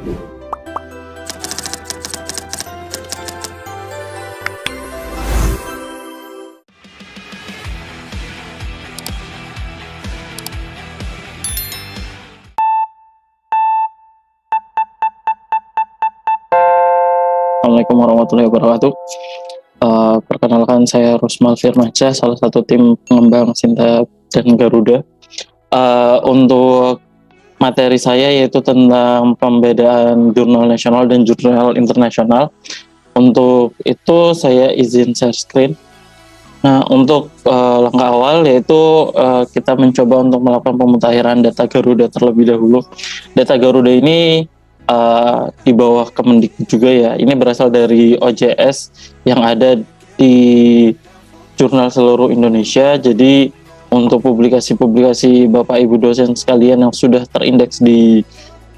Assalamualaikum warahmatullahi wabarakatuh. Perkenalkan, saya Rusmal Firmansyah, salah satu tim pengembang Sinta dan Garuda. Untuk materi saya yaitu tentang pembedaan jurnal nasional dan jurnal internasional. Untuk itu saya izin share screen. Nah, untuk langkah awal yaitu kita mencoba untuk melakukan pemutakhiran data Garuda terlebih dahulu. Data Garuda ini di bawah Kemendikbud juga ya. Ini berasal dari OJS yang ada di jurnal seluruh Indonesia. Jadi untuk publikasi-publikasi Bapak Ibu dosen sekalian yang sudah terindeks di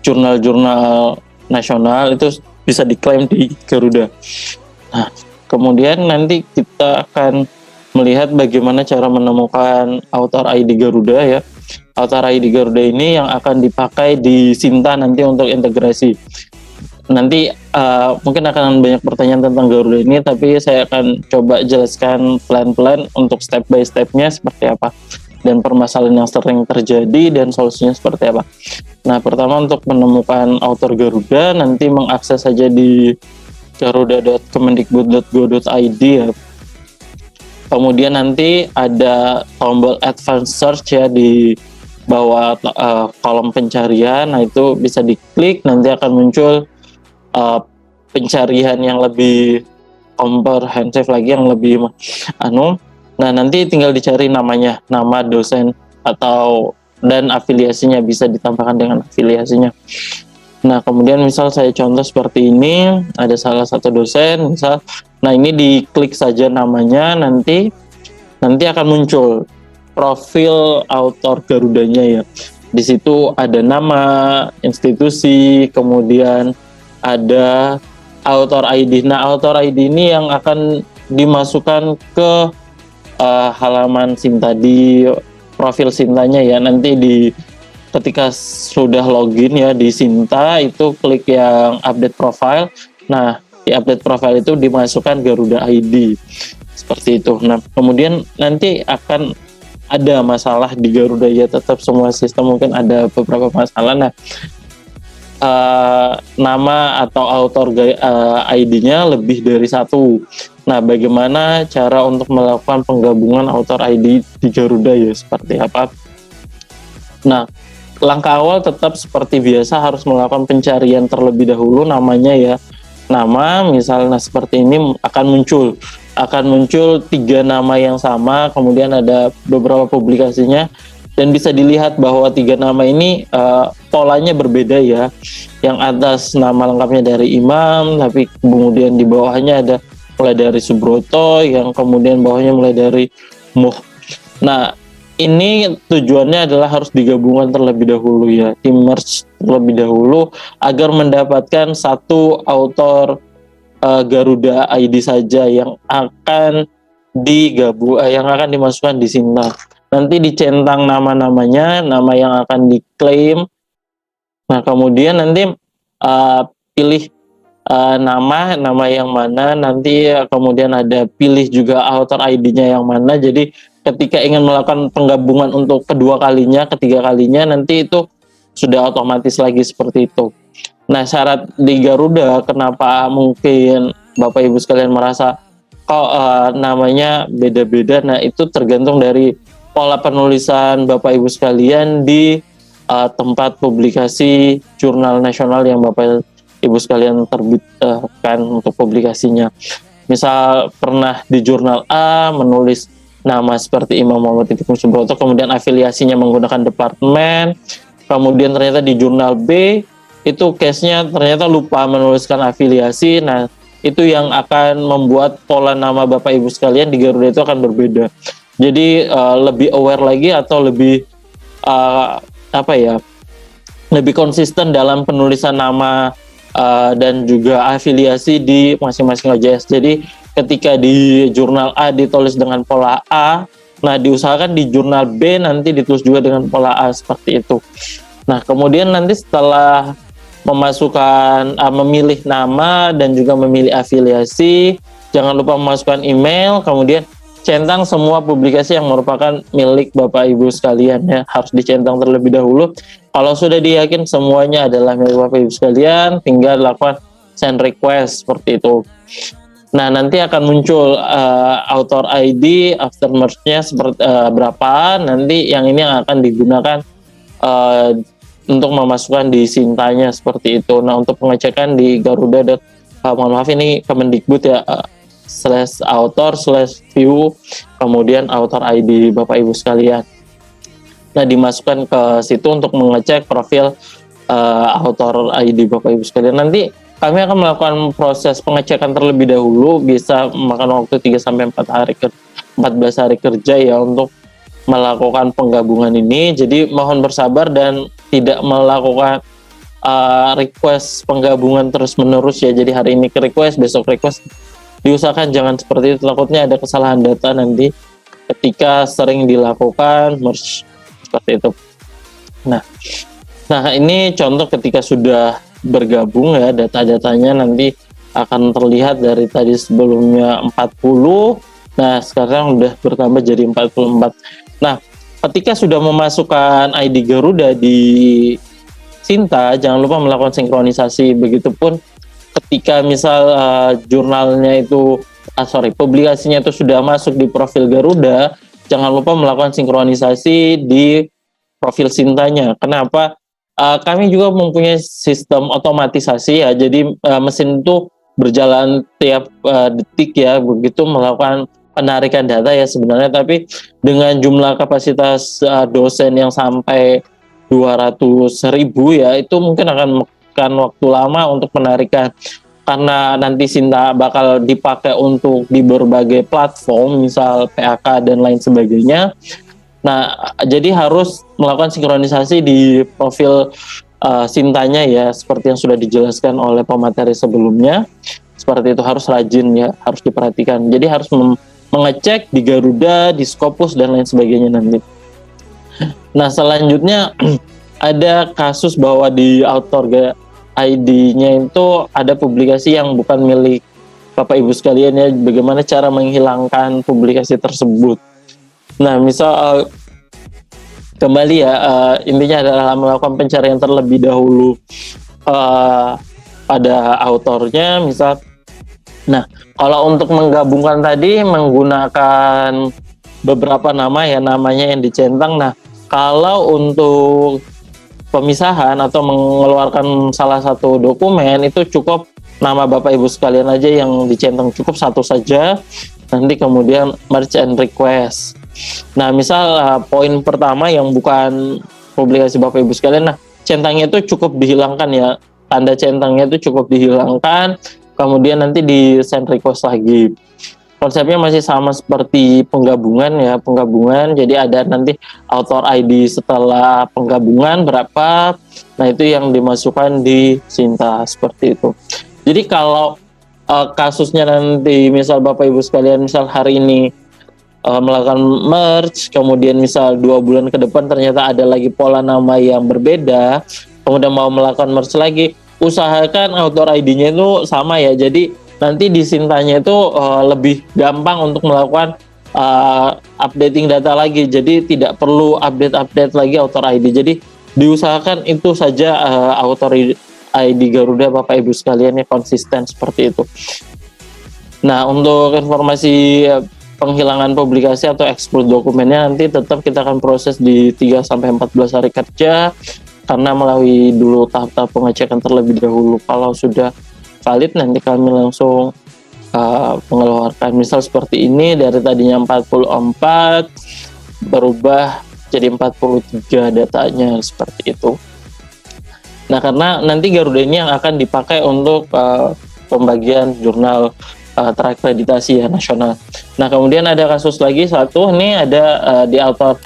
jurnal-jurnal nasional itu bisa diklaim di Garuda. Nah, kemudian nanti kita akan melihat bagaimana cara menemukan author ID Garuda ya. Author ID Garuda ini yang akan dipakai di Sinta nanti untuk integrasi. Nanti mungkin akan banyak pertanyaan tentang Garuda ini, tapi saya akan coba jelaskan pelan-pelan untuk step by step-nya seperti apa dan permasalahan yang sering terjadi dan solusinya seperti apa. Nah, pertama untuk menemukan author Garuda, nanti mengakses saja di garuda.kemendikbud.go.id ya. Kemudian nanti ada tombol advanced search ya di bawah kolom pencarian. Nah, itu bisa diklik, nanti akan muncul pencarian yang lebih komprehensif lagi, yang lebih Nah, nanti tinggal dicari namanya, nama dosen dan afiliasinya, bisa ditambahkan dengan afiliasinya. Nah, kemudian misal saya contoh seperti ini, ada salah satu dosen misal. Nah, ini diklik saja namanya, nanti akan muncul profil author Garudanya ya. Di situ ada nama, institusi, kemudian ada author ID. Nah, author ID ini yang akan dimasukkan ke halaman Sinta, di profil Sintanya ya. Nanti ketika sudah login ya di Sinta, itu klik yang update profile. Nah, di update profile itu dimasukkan Garuda ID seperti itu. Nah, kemudian nanti akan ada masalah di Garuda ya, tetap semua sistem mungkin ada beberapa masalah. Nah, nama atau author ID-nya lebih dari satu. Nah, bagaimana cara untuk melakukan penggabungan author ID di Garuda ya, seperti apa? Nah, langkah awal tetap seperti biasa, harus melakukan pencarian terlebih dahulu namanya ya. Nama misalnya seperti ini akan muncul 3 nama yang sama, kemudian ada beberapa publikasinya, dan bisa dilihat bahwa 3 nama ini polanya berbeda ya. Yang atas nama lengkapnya dari Imam, tapi kemudian di bawahnya ada mulai dari Subroto, yang kemudian bawahnya mulai dari Muh. Nah, ini tujuannya adalah harus digabungkan terlebih dahulu ya, di merge terlebih dahulu agar mendapatkan satu author Garuda ID saja yang akan yang akan dimasukkan di Sinta. Nanti dicentang nama-namanya, nama yang akan diklaim. Nah, kemudian nanti pilih nama yang mana, nanti kemudian ada pilih juga author ID-nya yang mana. Jadi ketika ingin melakukan penggabungan untuk kedua kalinya, ketiga kalinya, nanti itu sudah otomatis lagi seperti itu. Nah, syarat di Garuda, kenapa mungkin Bapak Ibu sekalian merasa kok namanya beda-beda? Nah, itu tergantung dari pola penulisan Bapak Ibu sekalian di tempat publikasi jurnal nasional yang Bapak Ibu sekalian terbitkan untuk publikasinya. Misal pernah di jurnal A menulis nama seperti Imam Muhammad Itikum Subroto, kemudian afiliasinya menggunakan departemen, kemudian ternyata di jurnal B itu case-nya ternyata lupa menuliskan afiliasi. Nah, itu yang akan membuat pola nama Bapak Ibu sekalian di Garuda itu akan berbeda. Jadi lebih aware lagi atau lebih lebih konsisten dalam penulisan nama dan juga afiliasi di masing-masing OJS. Jadi ketika di jurnal A ditulis dengan pola A, nah diusahakan di jurnal B nanti ditulis juga dengan pola A, seperti itu. Nah, kemudian nanti setelah memasukkan memilih nama dan juga memilih afiliasi. Jangan lupa memasukkan email, kemudian centang semua publikasi yang merupakan milik Bapak Ibu sekalian ya, harus dicentang terlebih dahulu. Kalau sudah diyakin semuanya adalah milik Bapak Ibu sekalian, tinggal lakukan send request seperti itu. Nah, nanti akan muncul author ID aftermerge-nya seperti berapa. Nanti yang ini yang akan digunakan untuk memasukkan di Sintanya seperti itu. Nah, untuk pengecekan di Garuda. Mohon maaf ini Kemendikbud ya, /author/view kemudian author ID Bapak Ibu sekalian. Nah, dimasukkan ke situ untuk mengecek profil author ID Bapak Ibu sekalian. Nanti kami akan melakukan proses pengecekan terlebih dahulu, bisa memakan waktu 3-4 hari 14 hari kerja ya untuk melakukan penggabungan ini. Jadi mohon bersabar dan tidak melakukan request penggabungan terus-menerus ya. Jadi hari ini ke request, besok request. Diusahakan jangan seperti itu, takutnya ada kesalahan data nanti ketika sering dilakukan merge seperti itu. Nah ini contoh ketika sudah bergabung ya, data-datanya nanti akan terlihat dari tadi sebelumnya 40. Nah sekarang udah bertambah jadi 44. Nah ketika sudah memasukkan ID Garuda di Sinta, jangan lupa melakukan sinkronisasi. Begitupun ketika misal jurnalnya itu publikasinya itu sudah masuk di profil Garuda, jangan lupa melakukan sinkronisasi di profil Sintanya. Kenapa? Kami juga mempunyai sistem otomatisasi ya, jadi mesin itu berjalan tiap detik ya, begitu melakukan penarikan data ya sebenarnya, tapi dengan jumlah kapasitas dosen yang sampai 200.000 ya, itu mungkin akan memakan waktu lama untuk penarikan, karena nanti Sinta bakal dipakai untuk di berbagai platform, misal PAK dan lain sebagainya. Nah, jadi harus melakukan sinkronisasi di profil Sintanya ya, seperti yang sudah dijelaskan oleh pemateri sebelumnya. Seperti itu, harus rajin ya, harus diperhatikan. Jadi harus mengecek di Garuda, di Scopus dan lain sebagainya nanti. Nah, selanjutnya ada kasus bahwa di author ID-nya itu ada publikasi yang bukan milik Bapak Ibu sekalian ya. Bagaimana cara menghilangkan publikasi tersebut? Nah, misal kembali ya, intinya adalah melakukan pencarian terlebih dahulu pada autornya, misal. Nah, kalau untuk menggabungkan tadi menggunakan beberapa nama ya, namanya yang dicentang. Nah, kalau untuk pemisahan atau mengeluarkan salah satu dokumen itu cukup nama Bapak Ibu sekalian aja yang dicentang, cukup satu saja. Nanti kemudian merge and request. Nah, misal poin pertama yang bukan publikasi Bapak Ibu sekalian, nah centangnya itu cukup dihilangkan ya, tanda centangnya itu cukup dihilangkan, kemudian nanti di send request lagi. Konsepnya masih sama seperti penggabungan ya, jadi ada nanti author ID setelah penggabungan berapa, nah itu yang dimasukkan di Sinta seperti itu. Jadi kalau kasusnya nanti misal Bapak Ibu sekalian misal hari ini melakukan merge, kemudian misal 2 bulan ke depan ternyata ada lagi pola nama yang berbeda, kemudian mau melakukan merge lagi, usahakan author ID-nya itu sama ya, jadi nanti di Sintanya itu lebih gampang untuk melakukan updating data lagi, jadi tidak perlu update lagi author ID. Jadi diusahakan itu saja author ID Garuda Bapak Ibu sekalian ya, konsisten seperti itu. Nah, untuk informasi penghilangan publikasi atau ekspor dokumennya nanti tetap kita akan proses di 3-14 hari kerja, karena melalui dulu tahap-tahap pengecekan terlebih dahulu. Kalau sudah valid nanti kami langsung mengeluarkan. Misal seperti ini, dari tadinya 44 berubah jadi 43 datanya seperti itu. Nah, karena nanti Garuda ini yang akan dipakai untuk pembagian jurnal terakreditasi ya nasional. Nah, kemudian ada kasus lagi satu, ini ada di author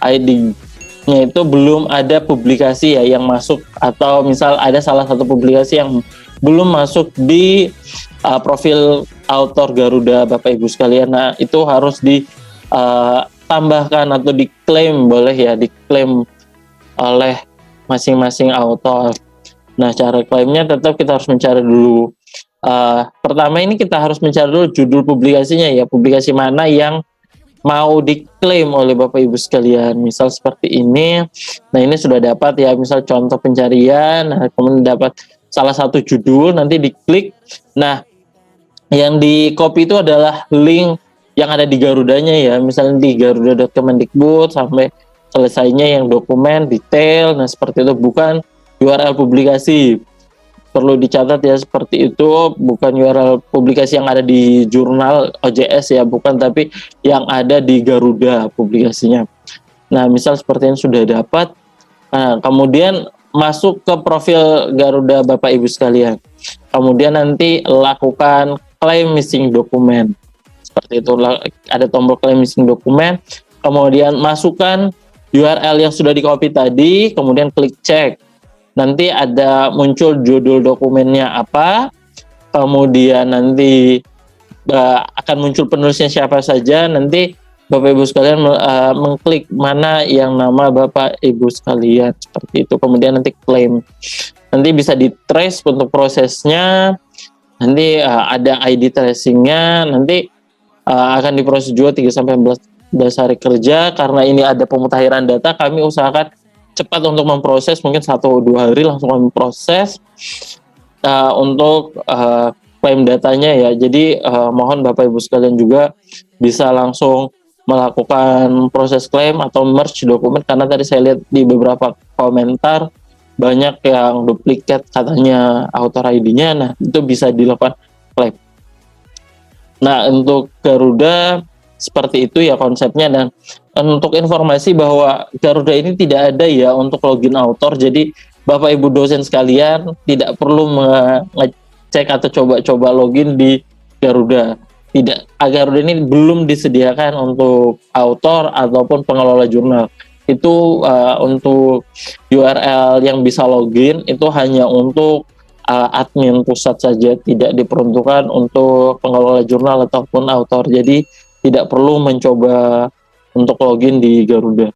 ID-nya itu belum ada publikasi ya yang masuk, atau misal ada salah satu publikasi yang belum masuk di profil author Garuda Bapak Ibu sekalian. Nah, itu harus ditambahkan atau diklaim, boleh ya, diklaim oleh masing-masing author. Nah, cara klaimnya tetap kita harus mencari dulu. Pertama ini kita harus mencari dulu judul publikasinya ya, publikasi mana yang mau diklaim oleh Bapak Ibu sekalian. Misal seperti ini. Nah, ini sudah dapat ya, misal contoh pencarian, nah, kemudian dapat salah satu judul, nanti diklik. Nah, yang di copy itu adalah link yang ada di Garudanya ya, misalnya di garuda.kemendikbud sampai selesainya yang dokumen detail. Nah, seperti itu, bukan URL publikasi. Perlu dicatat ya, seperti itu, bukan URL publikasi yang ada di jurnal OJS ya, bukan, tapi yang ada di Garuda publikasinya. Nah, misal seperti ini sudah dapat. Nah, kemudian masuk ke profil Garuda Bapak Ibu sekalian. Kemudian nanti lakukan claim missing dokumen. Seperti itu, ada tombol claim missing dokumen. Kemudian masukkan URL yang sudah di-copy tadi, kemudian klik cek. Nanti ada muncul judul dokumennya apa, kemudian nanti akan muncul penulisnya siapa saja. Nanti Bapak Ibu sekalian mengklik mana yang nama Bapak Ibu sekalian, seperti itu. Kemudian nanti klaim. Nanti bisa di-trace untuk prosesnya. Nanti ada ID tracingnya. Nanti akan diproses juga 3-14 hari kerja. Karena ini ada pemutahiran data, kami usahakan cepat untuk memproses, mungkin 1-2 hari langsung kami proses untuk klaim datanya ya. Jadi mohon Bapak Ibu sekalian juga bisa langsung melakukan proses klaim atau merge dokumen, karena tadi saya lihat di beberapa komentar banyak yang duplikat katanya author ID-nya. Nah, itu bisa dilakukan klaim. Nah, untuk Garuda seperti itu ya konsepnya. Dan untuk informasi bahwa Garuda ini tidak ada ya untuk login author, jadi Bapak Ibu dosen sekalian tidak perlu ngecek atau coba-coba login di Garuda. Tidak, Garuda ini belum disediakan untuk author ataupun pengelola jurnal. Itu untuk URL yang bisa login itu hanya untuk admin pusat saja, tidak diperuntukkan untuk pengelola jurnal ataupun author. Jadi tidak perlu mencoba untuk login di Garuda.